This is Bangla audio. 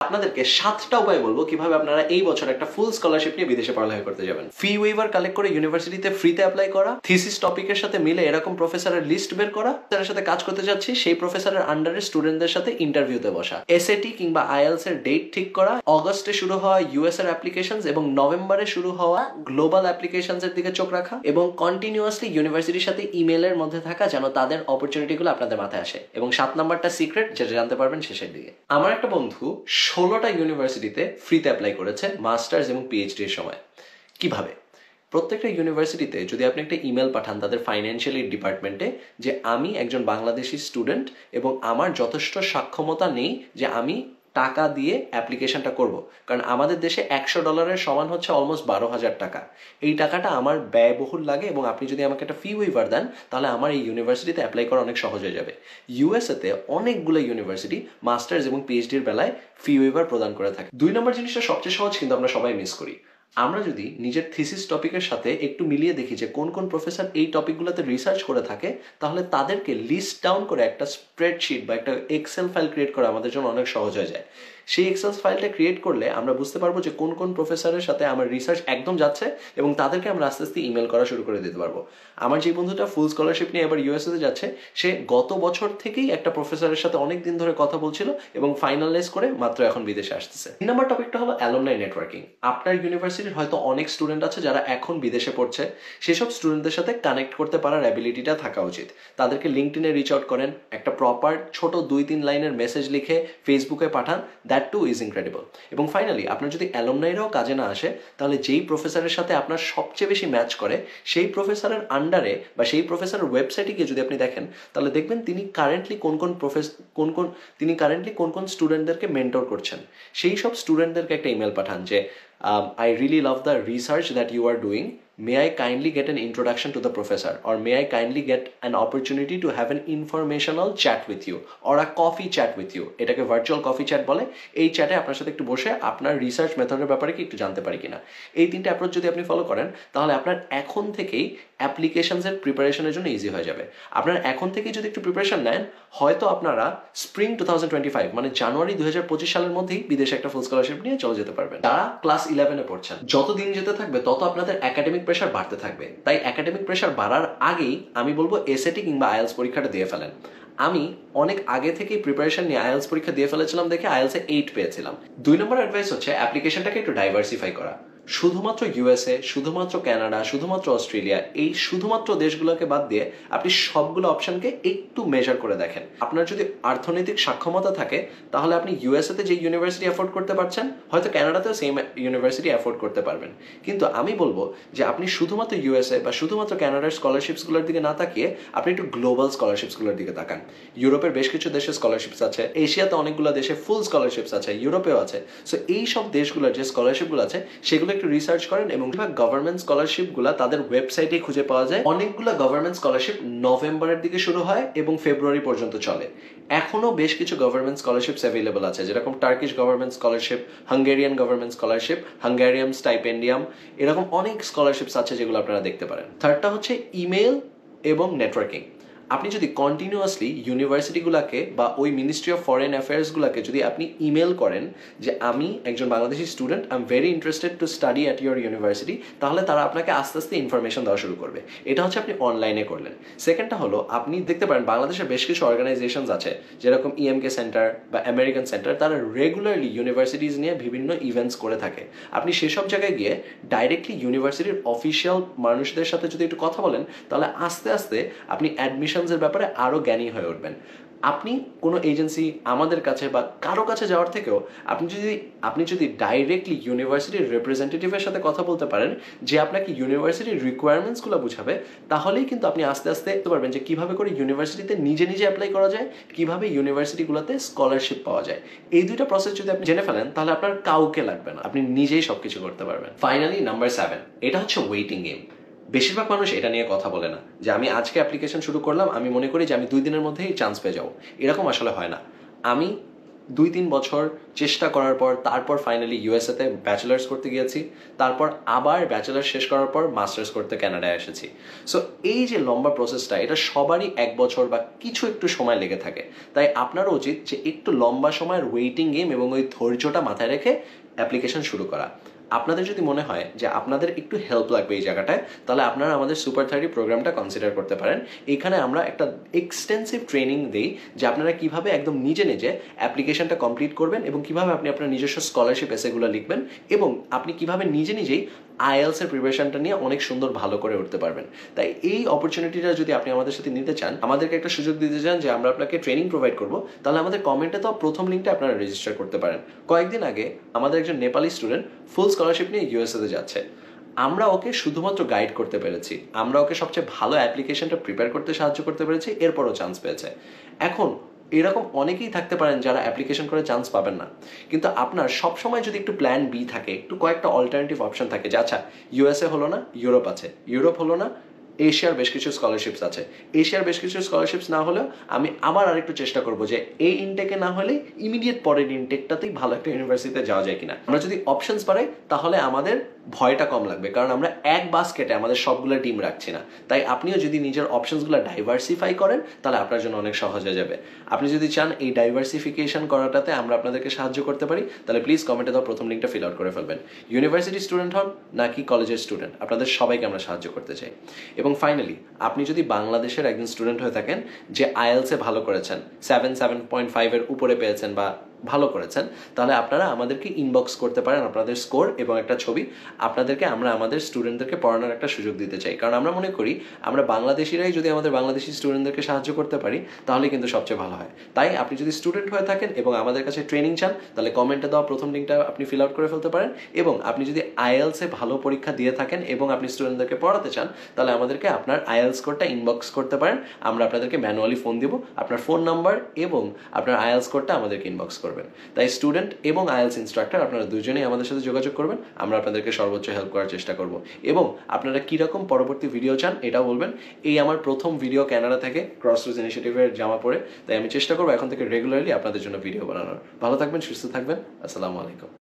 আপনাদেরকে 7টা উপায় বলবো কিভাবে আপনারা এই বছর একটা ফুল স্কলারশিপ নিয়ে বিদেশে পড়ালেখা করতে যাবেন। ফি ওয়েভার কালেক্ট করে ইউনিভার্সিটিতে ফ্রিতে অ্যাপ্লাই করা, থিসিস টপিকের সাথে মিলে এরকম প্রফেসরের লিস্ট বের করা, যার সাথে কাজ করতে যাচ্ছি সেই প্রফেসরের আন্ডারে স্টুডেন্টদের সাথে ইন্টারভিউতে বসা, এসএটি কিংবা আইএলস এর ডেট ঠিক করা, অগস্টে শুরু হওয়া ইউএস এর অ্যাপ্লিকেশনস এবং নভেম্বরে শুরু হওয়া গ্লোবাল অ্যাপ্লিকেশনস এর দিকে চোখ রাখা এবং কন্টিনিউয়াসলি ইউনিভার্সিটির সাথে ইমেলের মধ্যে থাকা যেন তাদের অপরচুনিটিগুলো আপনাদের মাথায় আসে। এবং 7 নাম্বারটা সিক্রেট, যেটা জানতে পারবেন শেষের দিকে। আমার একটা বন্ধু 16টা ইউনিভার্সিটিতে ফ্রিতে অ্যাপ্লাই করেছে মাস্টার্স এবং পিএইচডি এর সময়। কিভাবে? প্রত্যেকটা ইউনিভার্সিটিতে যদি আপনি একটা ইমেল পাঠান তাদের ফাইন্যান্সিয়াল এইড ডিপার্টমেন্টে যে আমি একজন বাংলাদেশি স্টুডেন্ট এবং আমার যথেষ্ট সক্ষমতা নেই যে আমি টাকা দিয়ে অ্যাপ্লিকেশনটা করব, কারণ আমাদের দেশে $100 সমান হচ্ছে অলমোস্ট 12,000 টাকা। এই টাকাটা আমার ব্যয়বহুল লাগে এবং আপনি যদি আমাকে একটা ফি ওয়েভার দেন তাহলে আমার এই ইউনিভার্সিটিতে অ্যাপ্লাই করা অনেক সহজ হয়ে যাবে। ইউএসএতে অনেকগুলো ইউনিভার্সিটি মাস্টার্স এবং পিএইচডির বেলায় ফি ওয়েভার প্রদান করে থাকে। 2 নম্বর জিনিসটা সবচেয়ে সহজ, কিন্তু আমরা সবাই মিস করি। আমরা যদি নিজের থিসিস টপিকের সাথে একটু মিলিয়ে দেখি যে কোন কোন প্রফেসর এই টপিকগুলোতে রিসার্চ করে থাকে, তাহলে তাদেরকে লিস্ট ডাউন করে একটা স্প্রেডশিট বা একটা এক্সেল ফাইল ক্রিয়েট করা আমাদের জন্য অনেক সহজ হয়ে যায়। সেই এক্সেল ফাইলটা ক্রিয়েট করলে আমরা বুঝতে পারবো যে কোন কোন প্রফেসরের সাথে আমার রিসার্চ একদম যাচ্ছে এবং তাদেরকে আমরা আস্তে আস্তে ইমেল করা শুরু করে দিতে পারবো। আমার যে বন্ধুটা ফুল স্কলারশিপ নিয়ে এবার ইউএসএতে যাচ্ছে, সে গত বছর থেকেই একটা প্রফেসরের সাথে অনেক দিন ধরে কথা বলছিল এবং ফাইনালাইজ করে মাত্র এখন বিদেশে আসতেছে। 3 নম্বর টপিকটা হলো অ্যালুমনাই নেটওয়ার্কিং। আপনার ইউনিভার্সিটির হয়তো অনেক স্টুডেন্ট আছে যারা এখন বিদেশে পড়ছে, সেসব স্টুডেন্টদের সাথে কানেক্ট করতে পারার অ্যাবিলিটিটা থাকা উচিত। তাদেরকে লিঙ্কডইনে রিচ আউট করেন, একটা প্রপার ছোট 2-3 লাইনের মেসেজ লিখে ফেসবুকে পাঠান, দ্যাট টু ইজ ইনক্রেডিবল। এবং ফাইনালি আপনার যদি অ্যালুমনাইরাও কাজে না আসে, তাহলে যেই প্রফেসরের সাথে আপনার সবচেয়ে বেশি ম্যাচ করে সেই প্রফেসরের আন্ডারে বা সেই প্রফেসরের ওয়েবসাইটে গিয়ে যদি আপনি দেখেন, তাহলে দেখবেন তিনি কারেন্টলি কোন কোন স্টুডেন্টদেরকে মেন্টর করছেন। সেই সব স্টুডেন্টদেরকে একটা ইমেল পাঠান যে I really love the research that you are doing. May I kindly get an introduction to the professor, or may I kindly get an opportunity to have an informational chat with you or a coffee chat with you. এটাকে ভার্চুয়াল কফি চ্যাট বলে। এই চ্যাটে আপনার সাথে একটু বসে আপনার রিসার্চ মেথডের ব্যাপারে কি একটু জানতে পারি কিনা। এই 3টে অ্যাপ্রোচ যদি আপনি ফলো করেন, তাহলে আপনার এখন থেকেই অ্যাপ্লিকেশনসের প্রিপারেশনের জন্য ইজি হয়ে যাবে। আপনার এখন থেকেই যদি একটু প্রিপারেশন নেন, হয়তো আপনারা স্প্রিং 2025 মানে জানুয়ারি 2025 সালের মধ্যেই বিদেশে একটা ফুল স্কলারশিপ নিয়ে চলে যেতে পারবেন। যারা ক্লাস 11-এ পড়ছেন, যত দিন যেতে থাকবে তত আপনাদের একাডেমিক প্রেশার বাড়তে থাকবে। তাই একাডেমিক প্রেশার বাড়ার আগেই আমি বলবো এসএটি কিংবা আইএলস পরীক্ষাটা দিয়ে ফেলেন। আমি অনেক আগে থেকেই প্রিপারেশন নিয়ে আইএলস পরীক্ষা দিয়ে ফেলেছিলাম, দেখে আইএলসে 8 পেয়েছিলাম। 2 নম্বর অ্যাডভাইস হচ্ছে অ্যাপ্লিকেশনটাকে একটু ডাইভার্সিফাই করা। শুধুমাত্র ইউএসএ, শুধুমাত্র কানাডা, শুধুমাত্র অস্ট্রেলিয়া, এই শুধুমাত্র দেশগুলোকে বাদ দিয়ে আপনি সবগুলো অপশনকে একটু মেজার করে দেখেন। আপনার যদি অর্থনৈতিক সক্ষমতা থাকে, তাহলে আপনি ইউএসএতে যে ইউনিভার্সিটি অ্যাফোর্ড করতে পারছেন, হয়তো কানাডাতেও সেম ইউনিভার্সিটি অ্যাফোর্ড করতে পারবেন। কিন্তু আমি বলবো যে আপনি শুধুমাত্র ইউএসএ বা শুধুমাত্র কানাডার স্কলারশিপসগুলোর দিকে না তাকিয়ে আপনি একটু গ্লোবাল স্কলারশিপসগুলোর দিকে তাকান। ইউরোপের বেশ কিছু দেশে স্কলারশিপস আছে, এশিয়াতে অনেকগুলো দেশে ফুল স্কলারশিপস আছে, ইউরোপেও আছে। সো এই সব দেশগুলোর যে স্কলারশিপগুলো আছে সেগুলো একটু রিসার্চ করেন এবং গভর্নমেন্ট স্কলারশিপগুলো তাদের ওয়েবসাইটে খুঁজে পাওয়া যায়। অনেকগুলো গভর্নমেন্ট স্কলারশিপ নভেম্বরের দিকে শুরু হয় এবং ফেব্রুয়ারি পর্যন্ত চলে। এখনো বেশ কিছু গভর্নমেন্ট স্কলারশিপস অ্যাভেলেবল আছে, যেরকম Turkish government scholarship, Hungarian government scholarship, Hungarian stipendium, এরকম অনেক স্কলারশিপস আছে যেগুলো আপনারা দেখতে পারেন। থার্ডটা হচ্ছে ইমেল এবং নেটওয়ার্কিং। আপনি যদি কন্টিনিউয়াসলি ইউনিভার্সিটিগুলোকে বা ওই মিনিস্ট্রি অফ ফরেন অ্যাফেয়ার্সগুলোকে যদি আপনি ইমেল করেন যে আমি একজন Bangladeshi student, I am very interested to study at your university, তাহলে তারা আপনাকে আস্তে আস্তে ইনফরমেশন দেওয়া শুরু করবে। এটা হচ্ছে আপনি অনলাইনে করলেন। সেকেন্ডটা হলো আপনি দেখতে পারেন বাংলাদেশের বেশ কিছু অর্গানাইজেশনস আছে, যেরকম ইএমকে সেন্টার বা আমেরিকান সেন্টার, তারা রেগুলারলি ইউনিভার্সিটিজ নিয়ে বিভিন্ন ইভেন্টস করে থাকে। আপনি সেসব জায়গায় গিয়ে ডাইরেক্টলি ইউনিভার্সিটির অফিসিয়াল মানুষদের সাথে যদি একটু কথা বলেন, তাহলে আস্তে আস্তে আপনি অ্যাডমিশনসের ব্যাপারে আরো জ্ঞানী হয়ে উঠবেন। আপনি কোনো এজেন্সি, আমাদের কাছে বা কারো কাছে যাওয়ার থেকেও আপনি যদি ডাইরেক্টলি ইউনিভার্সিটির রিপ্রেজেন্টেটিভের সাথে কথা বলতে পারেন যে আপনাকে ইউনিভার্সিটির রিকোয়ারমেন্টসগুলো বুঝাবে, তাহলেই কিন্তু আপনি আস্তে আস্তে দেখতে পারবেন যে কিভাবে করে ইউনিভার্সিটিতে নিজে নিজে অ্যাপ্লাই করা যায়, কিভাবে ইউনিভার্সিটিগুলোতে স্কলারশিপ পাওয়া যায়। এই 2টা প্রসেস যদি আপনি জেনে ফেলেন, তাহলে আপনার কাউকে লাগবে না, আপনি নিজেই সবকিছু করতে পারবেন। ফাইনালি নাম্বার 7, এটা হচ্ছে ওয়েটিং গেম। বেশিরভাগ মানুষ এটা নিয়ে কথা বলে না যে আমি আজকে অ্যাপ্লিকেশন শুরু করলাম, আমি মনে করি যে আমি 2 দিনের মধ্যেই চান্স পেয়ে যাবো। এরকম আসলে হয় না। আমি 2-3 বছর চেষ্টা করার পর তারপর ফাইনালি ইউএসএতে ব্যাচেলার্স করতে গিয়েছি, তারপর আবার ব্যাচেলার শেষ করার পর মাস্টার্স করতে কানাডায় এসেছি। সো এই যে লম্বা প্রসেসটা, এটা সবারই 1 বছর বা কিছু একটু সময় লেগে থাকে। তাই আপনারও উচিত যে একটু লম্বা সময়ের ওয়েটিং গেম এবং ওই ধৈর্যটা মাথায় রেখে অ্যাপ্লিকেশন শুরু করা। আপনাদের যদি মনে হয় যে আপনাদের একটু হেল্প লাগবে এই জায়গাটায়, তাহলে আপনারা আমাদের সুপার 30 প্রোগ্রামটা কনসিডার করতে পারেন। এখানে আমরা একটা এক্সটেন্সিভ ট্রেনিং দিই যে আপনারা কিভাবে একদম নিজে নিজে অ্যাপ্লিকেশনটা কমপ্লিট করবেন এবং কিভাবে আপনি আপনার নিজস্ব স্কলারশিপ এসেগুলো লিখবেন এবং আপনি কিভাবে নিজে নিজেই আইএলস এর প্রিপারেশনটা নিয়ে অনেক সুন্দর ভালো করে উঠতে পারবেন। তাই এই অপরচুনিটিটা যদি আপনি আমাদের সাথে নিতে চান, আমাদেরকে একটা সুযোগ দিতে চান যে আমরা আপনাকে ট্রেনিং প্রোভাইড করব, তাহলে আমাদের কমেন্টে তো প্রথম লিঙ্কটা আপনারা রেজিস্টার করতে পারেন। কয়েকদিন আগে আমাদের একজন নেপালি স্টুডেন্ট ফুল স্কলারশিপ নিয়ে ইউএসএতে যাচ্ছে। আমরা ওকে শুধুমাত্র গাইড করতে পেরেছি, আমরা ওকে সবচেয়ে ভালো অ্যাপ্লিকেশনটা প্রিপেয়ার করতে সাহায্য করতে পেরেছি, এরপরও চান্স পেয়েছে। এখন এরকম অনেকেই থাকতে পারেন যারা অ্যাপ্লিকেশন করে চান্স পাবেন না, কিন্তু আপনার সবসময় যদি একটু প্ল্যান বি থাকে, একটু কয়েকটা অল্টারনেটিভ অপশন থাকে যে আচ্ছা ইউএসএ হলো না, ইউরোপ আছে, ইউরোপ হলো না, এশিয়ার বেশ কিছু স্কলারশিপস আছে, এশিয়ার বেশ কিছু স্কলারশিপস না হলেও আমি আবার আরেকটু চেষ্টা করবো যে এই ইনটেকে না হলে ইমিডিয়েট পরের ইনটেকটাতেই ভালো একটা ইউনিভার্সিটিতে যাওয়া যায় কিনা। আমরা যদি অপশনস বাড়াই তাহলে আমাদের ভয়টা কম লাগবে, কারণ আমরা এক বাস্কেটে আমাদের সবগুলো ডিম রাখছি না। তাই আপনিও যদি নিজের অপশনসগুলো ডাইভার্সিফাই করেন তাহলে আপনার জন্য অনেক সহজ হয়ে যাবে। আপনি যদি চান এই ডাইভার্সিফিকেশন করাটাতে আমরা আপনাদেরকে সাহায্য করতে পারি, তাহলে প্লিজ কমেন্টে দাও প্রথম লিঙ্কটা ফিল আউট করে ফেলবেন। ইউনিভার্সিটি স্টুডেন্ট হন নাকি কলেজের স্টুডেন্ট, আপনাদের সবাইকে আমরা সাহায্য করতে চাই। এবং ফাইনালি আপনি যদি বাংলাদেশের একজন স্টুডেন্ট হয়ে থাকেন যে আইএলসে ভালো করেছেন, 7.5 এর উপরে পেয়েছেন বা ভালো করেছেন, তাহলে আপনারা আমাদেরকে ইনবক্স করতে পারেন আপনাদের স্কোর এবং একটা ছবি। আপনাদেরকে আমরা আমাদের স্টুডেন্টদেরকে পড়ানোর একটা সুযোগ দিতে চাই, কারণ আমরা মনে করি আমরা বাংলাদেশিরাই যদি আমাদের বাংলাদেশি স্টুডেন্টদেরকে সাহায্যে করতে পারি তাহলে কিন্তু সবচেয়ে ভালো হয়। তাই আপনি যদি স্টুডেন্ট হয়ে থাকেন এবং আমাদের কাছে ট্রেনিং চান, তাহলে কমেন্টে দেওয়া প্রথম লিঙ্কটা আপনি ফিল আউট করে ফেলতে পারেন। এবং আপনি যদি আইএলসে ভালো পরীক্ষা দিয়ে থাকেন এবং আপনি স্টুডেন্টদেরকে পড়াতে চান, তাহলে আমাদেরকে আপনার আইএলস কোডটা ইনবক্স করতে পারেন। আমরা আপনাদেরকে ম্যানুয়ালি ফোন দিব, আপনার ফোন নাম্বার এবং আপনার আইএলস কোডটা আমাদেরকে ইনবক্স করবেন। তাই স্টুডেন্ট এবং আইএলস ইনস্ট্রাক্টর আপনারা দুজনেই আমাদের সাথে যোগাযোগ করবেন, আমরা আপনাদেরকে সর্বোচ্চ হেল্প করার চেষ্টা করব। এবং আপনারা কীরকম পরবর্তী ভিডিও চান এটাও বলবেন। এই আমার প্রথম ভিডিও ক্যানাডা থেকে ক্রসরোজ ইনিশিয়েটিভের জামা পরে, তাই আমি চেষ্টা করবো এখন থেকে রেগুলারলি আপনাদের জন্য ভিডিও বানানোর। ভালো থাকবেন, সুস্থ থাকবেন, আসসালামু আলাইকুম।